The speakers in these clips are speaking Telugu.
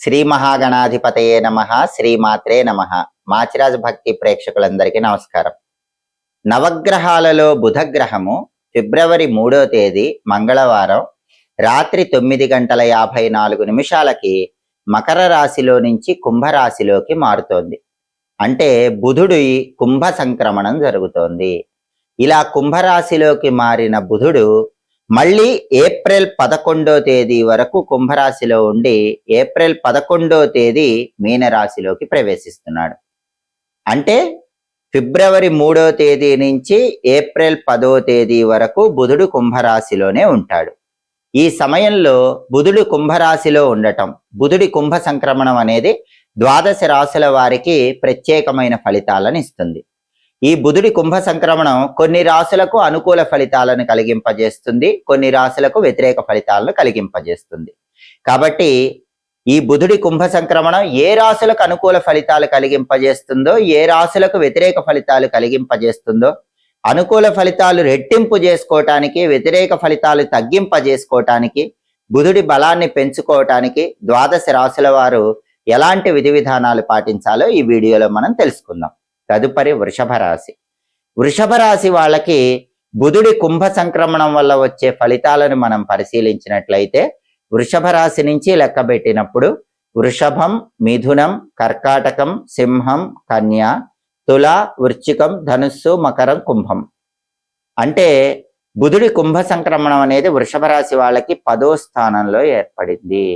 శ్రీ మహాగణాధిపతయే నమః. శ్రీమాత్రే నమః. మాచిరాజు భక్తి ప్రేక్షకులందరికీ నమస్కారం. నవగ్రహాలలో బుధగ్రహము ఫిబ్రవరి 3వ తేదీ మంగళవారం రాత్రి 9:54 మకర రాశిలో నుంచి కుంభరాశిలోకి మారుతోంది. అంటే బుధుడు కుంభ సంక్రమణం జరుగుతోంది. ఇలా కుంభరాశిలోకి మారిన బుధుడు మళ్ళీ ఏప్రిల్ 11వ తేదీ వరకు కుంభరాశిలో ఉండి ఏప్రిల్ 11వ తేదీ మీనరాశిలోకి ప్రవేశిస్తున్నాడు. అంటే ఫిబ్రవరి 3వ తేదీ నుంచి ఏప్రిల్ 10వ తేదీ వరకు బుధుడు కుంభరాశిలోనే ఉంటాడు. ఈ సమయంలో బుధుడు కుంభరాశిలో ఉండటం, బుధుడి కుంభ సంక్రమణం అనేది 12 రాశుల వారికి ప్రత్యేకమైన ఫలితాలను ఇస్తుంది. ఈ బుధుడి కుంభ సంక్రమణం కొన్ని రాశులకు అనుకూల ఫలితాలను కలిగింపజేస్తుంది, కొన్ని రాశులకు వ్యతిరేక ఫలితాలను కలిగింపజేస్తుంది. కాబట్టి ఈ బుధుడి కుంభ సంక్రమణం ఏ రాశులకు అనుకూల ఫలితాలు కలిగింపజేస్తుందో, ఏ రాశులకు వ్యతిరేక ఫలితాలు కలిగింపజేస్తుందో, అనుకూల ఫలితాలు రెట్టింపు చేసుకోవటానికి, వ్యతిరేక ఫలితాలు తగ్గింపజేసుకోవటానికి, బుధుడి బలాన్ని పెంచుకోవటానికి 12 రాశుల వారు ఎలాంటి విధి విధానాలు పాటించాలో ఈ వీడియోలో మనం తెలుసుకుందాం. తదుపరి వృషభ రాశి. వృషభ రాశి వాళ్ళకి బుధుడి కుంభ సంక్రమణం వల్ల వచ్చే ఫలితాలను మనం పరిశీలించినట్లయితే వృషభ రాశి నుంచి లెక్కబెట్టినప్పుడు వృషభం, మిథునం, కర్కాటకం, సింహం, కన్య, తుల, వృశ్చికం, ధనుస్సు, మకరం, కుంభం. అంటే బుధుడి కుంభ సంక్రమణం అనేది వృషభ రాశి వాళ్ళకి 10వ స్థానంలో ఏర్పడింది.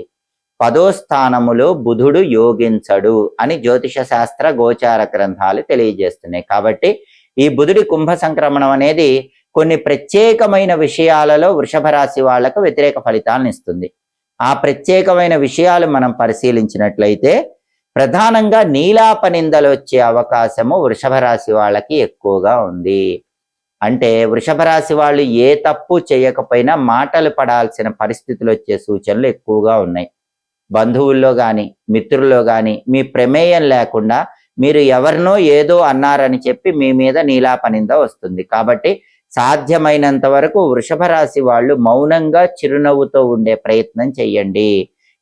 10వ స్థానములో బుధుడు యోగించడు అని జ్యోతిష శాస్త్ర గోచార గ్రంథాలు తెలియజేస్తున్నాయి. కాబట్టి ఈ బుధుడి కుంభ సంక్రమణం అనేది కొన్ని ప్రత్యేకమైన విషయాలలో వృషభ రాశి వాళ్లకు వ్యతిరేక ఫలితాలను ఇస్తుంది. ఆ ప్రత్యేకమైన విషయాలు మనం పరిశీలించినట్లయితే ప్రధానంగా నీలాపనిందలు వచ్చే అవకాశము వృషభ రాశి వాళ్ళకి ఎక్కువగా ఉంది. అంటే వృషభ రాశి వాళ్ళు ఏ తప్పు చేయకపోయినా మాటలు పడాల్సిన పరిస్థితులు వచ్చే సూచనలు ఎక్కువగా ఉన్నాయి. బంధువుల్లో కానీ మిత్రుల్లో కానీ మీ ప్రమేయం లేకుండా మీరు ఎవరినో ఏదో అన్నారని చెప్పి మీ మీద నీలాపనింద వస్తుంది. కాబట్టి సాధ్యమైనంత వరకు వృషభ రాశి వాళ్ళు మౌనంగా చిరునవ్వుతో ఉండే ప్రయత్నం చెయ్యండి.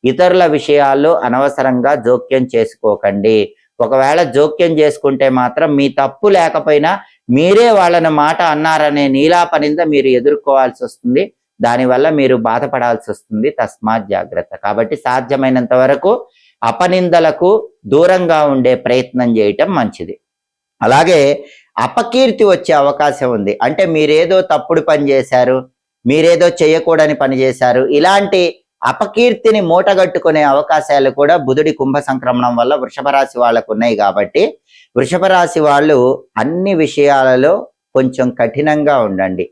ఇతరుల విషయాల్లో అనవసరంగా జోక్యం చేసుకోకండి. ఒకవేళ జోక్యం చేసుకుంటే మాత్రం మీ తప్పు లేకపోయినా మీరే వాళ్ళని మాట అన్నారనే నీలాపనింద మీరు ఎదుర్కోవాల్సి వస్తుంది. దానివల్ల మీరు బాధపడాల్సి వస్తుంది. తస్మాత్ జాగ్రత్త. కాబట్టి సాధ్యమైనంత వరకు అపనిందలకు దూరంగా ఉండే ప్రయత్నం చేయటం మంచిది. అలాగే అపకీర్తి వచ్చే అవకాశం ఉంది. అంటే మీరేదో తప్పుడు పని చేశారు, మీరేదో చేయకూడని పని చేశారు, ఇలాంటి అపకీర్తిని మూటగట్టుకునే అవకాశాలు కూడా బుధుడి కుంభ సంక్రమణం వల్ల వృషభ రాశి వాళ్ళకు ఉన్నాయి. కాబట్టి వృషభ రాశి వాళ్ళు అన్ని విషయాలలో కొంచెం కఠినంగా ఉండండి.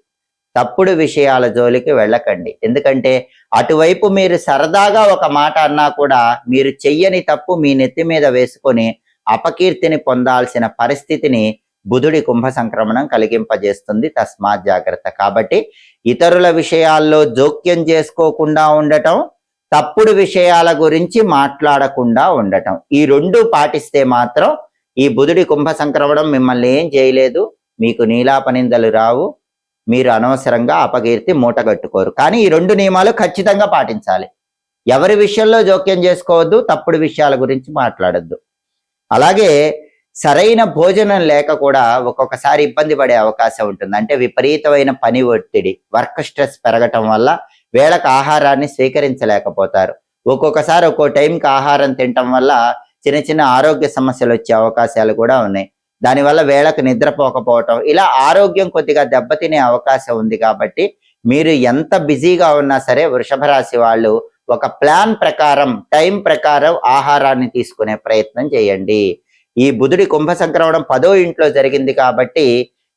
తప్పుడు విషయాల జోలికి వెళ్ళకండి. ఎందుకంటే అటువైపు మీరు సరదాగా ఒక మాట అన్నా కూడా మీరు చెయ్యని తప్పు మీ నెత్తి మీద వేసుకొని అపకీర్తిని పొందాల్సిన పరిస్థితిని బుధుడి కుంభ సంక్రమణం కలిగింపజేస్తుంది. తస్మాత్ జాగ్రత్త. కాబట్టి ఇతరుల విషయాల్లో జోక్యం చేసుకోకుండా ఉండటం, తప్పుడు విషయాల గురించి మాట్లాడకుండా ఉండటం, ఈ రెండు పాటిస్తే మాత్రం ఈ బుధుడి కుంభ సంక్రమణం మిమ్మల్ని ఏం చేయలేదు. మీకు నీలాపనిందలు రావు, మీరు అనవసరంగా అపకీర్తి మూటగట్టుకోరు. కానీ ఈ 2 నియమాలు ఖచ్చితంగా పాటించాలి. ఎవరి విషయంలో జోక్యం చేసుకోవద్దు, తప్పుడు విషయాల గురించి మాట్లాడద్దు. అలాగే సరైన భోజనం లేక కూడా ఒక్కొక్కసారి ఇబ్బంది పడే అవకాశం ఉంటుంది. అంటే విపరీతమైన పని ఒత్తిడి, వర్క్ స్ట్రెస్ పెరగటం వల్ల వేళకు ఆహారాన్ని స్వీకరించలేకపోతారు. ఒక్కొక్కసారి ఒక్కో టైంకి ఆహారం తినటం వల్ల చిన్న చిన్న ఆరోగ్య సమస్యలు వచ్చే అవకాశాలు కూడా ఉన్నాయి. దానివల్ల వేళకు నిద్రపోకపోవటం, ఇలా ఆరోగ్యం కొద్దిగా దెబ్బతినే అవకాశం ఉంది. కాబట్టి మీరు ఎంత బిజీగా ఉన్నా సరే వృషభ రాశి వాళ్ళు ఒక ప్లాన్ ప్రకారం, టైం ప్రకారం ఆహారాన్ని తీసుకునే ప్రయత్నం చేయండి. ఈ బుధుడి కుంభ సంక్రమణం 10వ ఇంట్లో జరిగింది కాబట్టి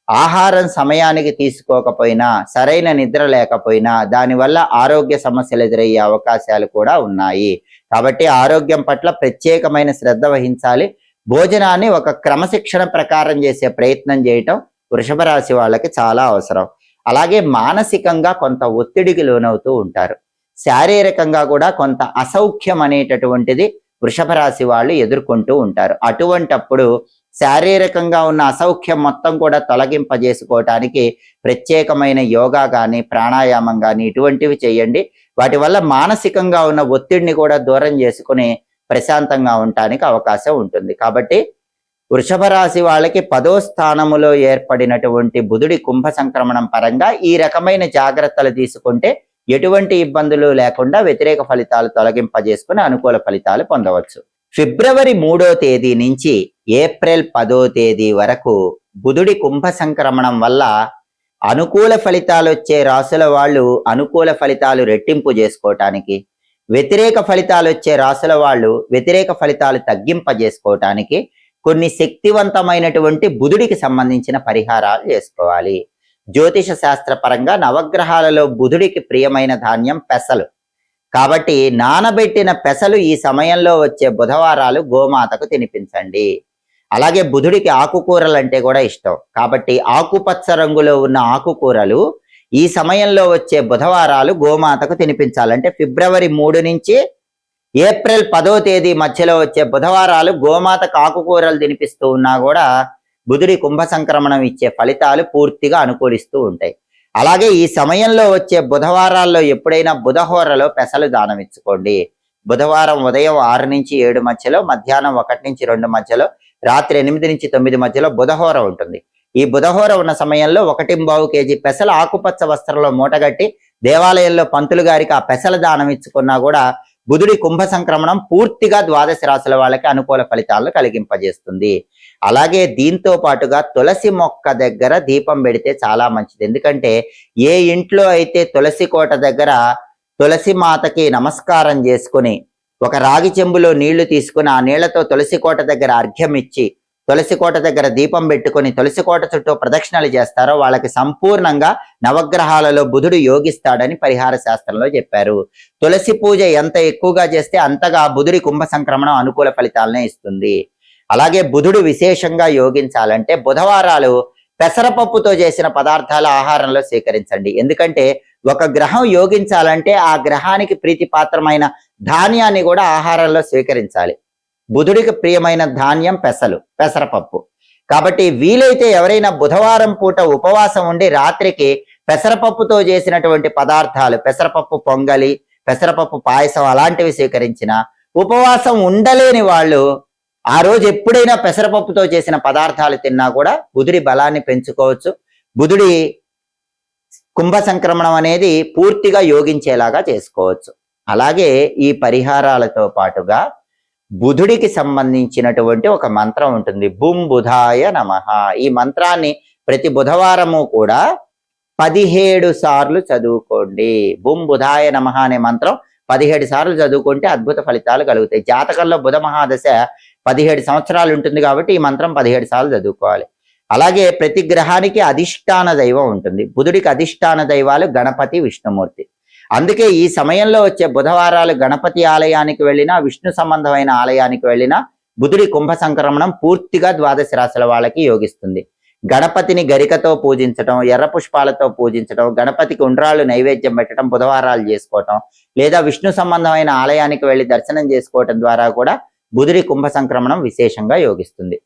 ఆహారం సమయానికి తీసుకోకపోయినా, సరైన నిద్ర లేకపోయినా దానివల్ల ఆరోగ్య సమస్యలు ఎదురయ్యే అవకాశాలు కూడా ఉన్నాయి. కాబట్టి ఆరోగ్యం పట్ల ప్రత్యేకమైన శ్రద్ధ వహించాలి. భోజనాన్ని ఒక క్రమశిక్షణ ప్రకారం చేసే ప్రయత్నం చేయటం వృషభ రాశి వాళ్ళకి చాలా అవసరం. అలాగే మానసికంగా కొంత ఒత్తిడికి లోనవుతూ ఉంటారు. శారీరకంగా కూడా కొంత అసౌఖ్యం అనేటటువంటిది వృషభ రాశి వాళ్ళు ఎదుర్కొంటూ ఉంటారు. అటువంటప్పుడు శారీరకంగా ఉన్న అసౌఖ్యం మొత్తం కూడా తొలగింపజేసుకోవటానికి ప్రత్యేకమైన యోగా కానీ ప్రాణాయామం కానీ ఇటువంటివి చేయండి. వాటి వల్ల మానసికంగా ఉన్న ఒత్తిడిని కూడా దూరం చేసుకుని ప్రశాంతంగా ఉండటానికి అవకాశం ఉంటుంది. కాబట్టి వృషభ రాశి వాళ్ళకి 10వ స్థానములో ఏర్పడినటువంటి బుధుడి కుంభ సంక్రమణం పరంగా ఈ రకమైన జాగ్రత్తలు తీసుకుంటే ఎటువంటి ఇబ్బందులు లేకుండా వ్యతిరేక ఫలితాలు తొలగింపజేసుకుని అనుకూల ఫలితాలు పొందవచ్చు. ఫిబ్రవరి 3వ తేదీ నుంచి ఏప్రిల్ 10వ తేదీ వరకు బుధుడి కుంభ సంక్రమణం వల్ల అనుకూల ఫలితాలు వచ్చే రాసుల వాళ్ళు అనుకూల ఫలితాలు రెట్టింపు చేసుకోవటానికి, వ్యతిరేక ఫలితాలు వచ్చే రాసుల వాళ్ళు వ్యతిరేక ఫలితాలు తగ్గింపజేసుకోవటానికి కొన్ని శక్తివంతమైనటువంటి బుధుడికి సంబంధించిన పరిహారాలు చేసుకోవాలి. జ్యోతిష శాస్త్ర పరంగా నవగ్రహాలలో బుధుడికి ప్రియమైన ధాన్యం పెసలు. కాబట్టి నానబెట్టిన పెసలు ఈ సమయంలో వచ్చే బుధవారాలు గోమాతకు తినిపించండి. అలాగే బుధుడికి ఆకుకూరలు అంటే కూడా ఇష్టం. కాబట్టి ఆకుపచ్చ రంగులో ఉన్న ఆకుకూరలు ఈ సమయంలో వచ్చే బుధవారాలు గోమాతకు తినిపించాలంటే ఫిబ్రవరి 3 నుంచి ఏప్రిల్ 10వ తేదీ మధ్యలో వచ్చే బుధవారాలు గోమాతకు ఆకుకూరలు తినిపిస్తూ ఉన్నా కూడా బుధుడి కుంభ సంక్రమణం ఇచ్చే ఫలితాలు పూర్తిగా అనుకూలిస్తూ ఉంటాయి. అలాగే ఈ సమయంలో వచ్చే బుధవారాల్లో ఎప్పుడైనా బుధహోరలో పెసలు దానం ఇచ్చుకోండి. బుధవారం ఉదయం 6 నుంచి 7 మధ్యలో, మధ్యాహ్నం 1 నుంచి 2 మధ్యలో, రాత్రి 8 నుంచి 9 మధ్యలో బుధహోర ఉంటుంది. ఈ బుధహోర ఉన్న సమయంలో 1.25 కేజీ పెసలు ఆకుపచ్చ వస్త్రంలో మూటగట్టి దేవాలయంలో పంతులు గారికి ఆ పెసల దానం ఇచ్చుకున్నా కూడా బుధుడి కుంభ సంక్రమణం పూర్తిగా ద్వాదశ రాశుల వాళ్ళకి అనుకూల ఫలితాలను కలిగింపజేస్తుంది. అలాగే దీంతో పాటుగా తులసి మొక్క దగ్గర దీపం పెడితే చాలా మంచిది. ఎందుకంటే ఏ ఇంట్లో అయితే తులసి కోట దగ్గర తులసి మాతకి నమస్కారం చేసుకుని ఒక రాగి చెంబులో నీళ్లు తీసుకుని ఆ నీళ్లతో తులసి కోట దగ్గర అర్ఘ్యం ఇచ్చి తులసి కోట దగ్గర దీపం పెట్టుకుని తులసి కోట చుట్టూ ప్రదక్షిణలు చేస్తారో వాళ్ళకి సంపూర్ణంగా నవగ్రహాలలో బుధుడు యోగిస్తాడని పరిహార శాస్త్రంలో చెప్పారు. తులసి పూజ ఎంత ఎక్కువగా చేస్తే అంతగా బుధుడి కుంభ సంక్రమణం అనుకూల ఫలితాలనే ఇస్తుంది. అలాగే బుధుడు విశేషంగా యోగించాలంటే బుధవారాలు పెసరపప్పుతో చేసిన పదార్థాలు ఆహారంలో స్వీకరించండి. ఎందుకంటే ఒక గ్రహం యోగించాలంటే ఆ గ్రహానికి ప్రీతిపాత్రమైన ధాన్యాన్ని కూడా ఆహారంలో స్వీకరించాలి. బుధుడికి ప్రియమైన ధాన్యం పెసరపప్పు. కాబట్టి వీలైతే ఎవరైనా బుధవారం పూట ఉపవాసం ఉండి రాత్రికి పెసరపప్పుతో చేసినటువంటి పదార్థాలు, పెసరపప్పు పొంగలి, పెసరపప్పు పాయసం అలాంటివి స్వీకరించిన, ఉపవాసం ఉండలేని వాళ్ళు ఆ రోజు ఎప్పుడైనా పెసరపప్పుతో చేసిన పదార్థాలు తిన్నా కూడా బుధుడి బలాన్ని పెంచుకోవచ్చు. బుధుడి కుంభ సంక్రమణం అనేది పూర్తిగా యోగించేలాగా చేసుకోవచ్చు. అలాగే ఈ పరిహారాలతో పాటుగా బుధుడికి సంబంధించినటువంటి ఒక మంత్రం ఉంటుంది, బుం బుధాయ నమః. ఈ మంత్రాన్ని ప్రతి బుధవారము కూడా 17 సార్లు చదువుకోండి. బుం బుధాయ నమః అనే మంత్రం 17 సార్లు చదువుకుంటే అద్భుత ఫలితాలు కలుగుతాయి. జాతకంలో బుధ మహాదశ 17 సంవత్సరాలు ఉంటుంది కాబట్టి ఈ మంత్రం 17 సార్లు చదువుకోవాలి. అలాగే ప్రతి గ్రహానికి అధిష్టాన దైవం ఉంటుంది. బుధుడికి అధిష్టాన దైవాలు గణపతి, విష్ణుమూర్తి. అందుకే ఈ సమయంలో వచ్చే బుధవారాలు గణపతి ఆలయానికి వెళ్ళినా, విష్ణు సంబంధమైన ఆలయానికి వెళ్ళినా బుధుడి కుంభ సంక్రమణం పూర్తిగా ద్వాదశ రాశుల వాళ్ళకి యోగిస్తుంది. గణపతిని గరికతో పూజించడం, ఎర్ర పుష్పాలతో పూజించడం, గణపతికి ఉండ్రాళ్ళు నైవేద్యం పెట్టడం, బుధవారాలు చేసుకోవటం, లేదా విష్ణు సంబంధమైన ఆలయానికి వెళ్ళి దర్శనం చేసుకోవటం ద్వారా కూడా బుధుడి కుంభ సంక్రమణం విశేషంగా యోగిస్తుంది.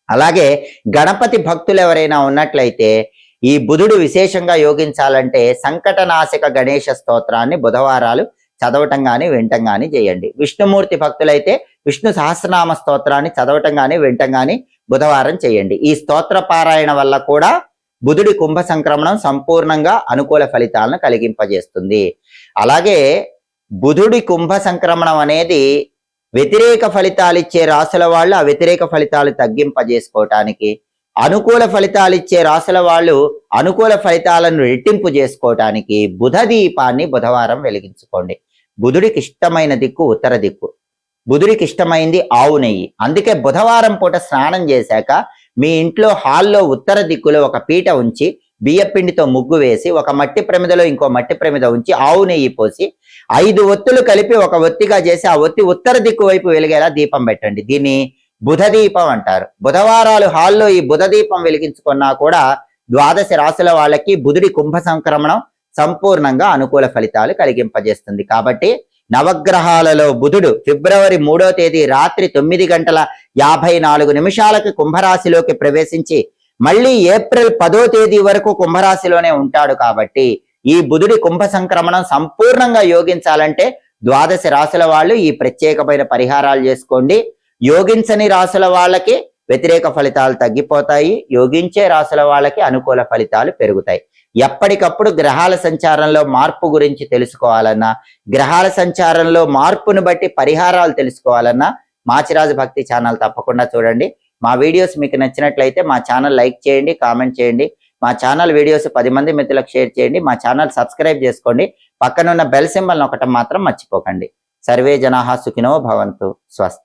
అలాగే గణపతి భక్తులు ఎవరైనా ఉన్నట్లయితే ఈ బుధుడు విశేషంగా యోగించాలంటే సంకటనాశక గణేష స్తోత్రాన్ని బుధవారాలు చదవటం కానీ వినటం కానీ చేయండి. విష్ణుమూర్తి భక్తులైతే విష్ణు సహస్రనామ స్తోత్రాన్ని చదవటం కానీ వినటం కానీ బుధవారం చేయండి. ఈ స్తోత్ర పారాయణ వల్ల కూడా బుధుడి కుంభ సంక్రమణం సంపూర్ణంగా అనుకూల ఫలితాలను కలిగింపజేస్తుంది. అలాగే బుధుడి కుంభ సంక్రమణం అనేది వ్యతిరేక ఫలితాలు ఇచ్చే రాసుల వాళ్ళు ఆ వ్యతిరేక ఫలితాలు తగ్గింపజేసుకోవటానికి, అనుకూల ఫలితాలు ఇచ్చే రాసుల వాళ్ళు అనుకూల ఫలితాలను రెట్టింపు చేసుకోవటానికి బుధ దీపాన్ని బుధవారం వెలిగించుకోండి. బుధుడికి ఇష్టమైన దిక్కు ఉత్తర దిక్కు. బుధుడికి ఇష్టమైంది ఆవు నెయ్యి. అందుకే బుధవారం పూట స్నానం చేశాక మీ ఇంట్లో హాల్లో ఉత్తర దిక్కులో ఒక పీట ఉంచి బియ్యపిండితో ముగ్గు వేసి ఒక మట్టి ప్రమిదలో ఇంకో మట్టి ప్రమిద ఉంచి ఆవు నెయ్యి పోసి 5 ఒత్తులు కలిపి ఒక ఒత్తిగా చేసి ఆ ఒత్తి ఉత్తర దిక్కు వైపు వెలిగేలా దీపం పెట్టండి. దీన్ని బుధ దీపం అంటారు. బుధవారాలు హాల్లో ఈ బుధ దీపం వెలిగించుకున్నా కూడా ద్వాదశ రాశుల వాళ్ళకి బుధుడి కుంభ సంక్రమణం సంపూర్ణంగా అనుకూల ఫలితాలు కలిగింపజేస్తుంది. కాబట్టి నవగ్రహాలలో బుధుడు ఫిబ్రవరి 3వ తేదీ రాత్రి 9:54 కుంభరాశిలోకి ప్రవేశించి మళ్ళీ ఏప్రిల్ 10వ తేదీ వరకు కుంభరాశిలోనే ఉంటాడు. కాబట్టి ఈ బుధుడి కుంభ సంక్రమణం సంపూర్ణంగా యోగించాలంటే ద్వాదశ రాశుల వాళ్ళు ఈ ప్రత్యేకమైన పరిహారాలు చేసుకోండి. యోగించని రాశుల వాళ్ళకి వ్యతిరేక ఫలితాలు తగ్గిపోతాయి, యోగించే రాశుల వాళ్ళకి అనుకూల ఫలితాలు పెరుగుతాయి. ఎప్పటికప్పుడు గ్రహాల సంచారంలో మార్పు గురించి తెలుసుకోవాలన్నా, గ్రహాల సంచారంలో మార్పును బట్టి పరిహారాలు తెలుసుకోవాలన్నా మాచిరాజు భక్తి ఛానల్ తప్పకుండా చూడండి. మా వీడియోస్ మీకు నచ్చినట్లయితే మా ఛానల్ లైక్ చేయండి, కామెంట్ చేయండి. మా ఛానల్ వీడియోస్ 10 మంది మిత్రులకు షేర్ చేయండి. మా ఛానల్ సబ్స్క్రైబ్ చేసుకోండి. పక్కనున్న బెల్ సింబల్ నొక్కటం మాత్రం మర్చిపోకండి. సర్వే జనాః సుఖినో భవంతు. స్వస్తి.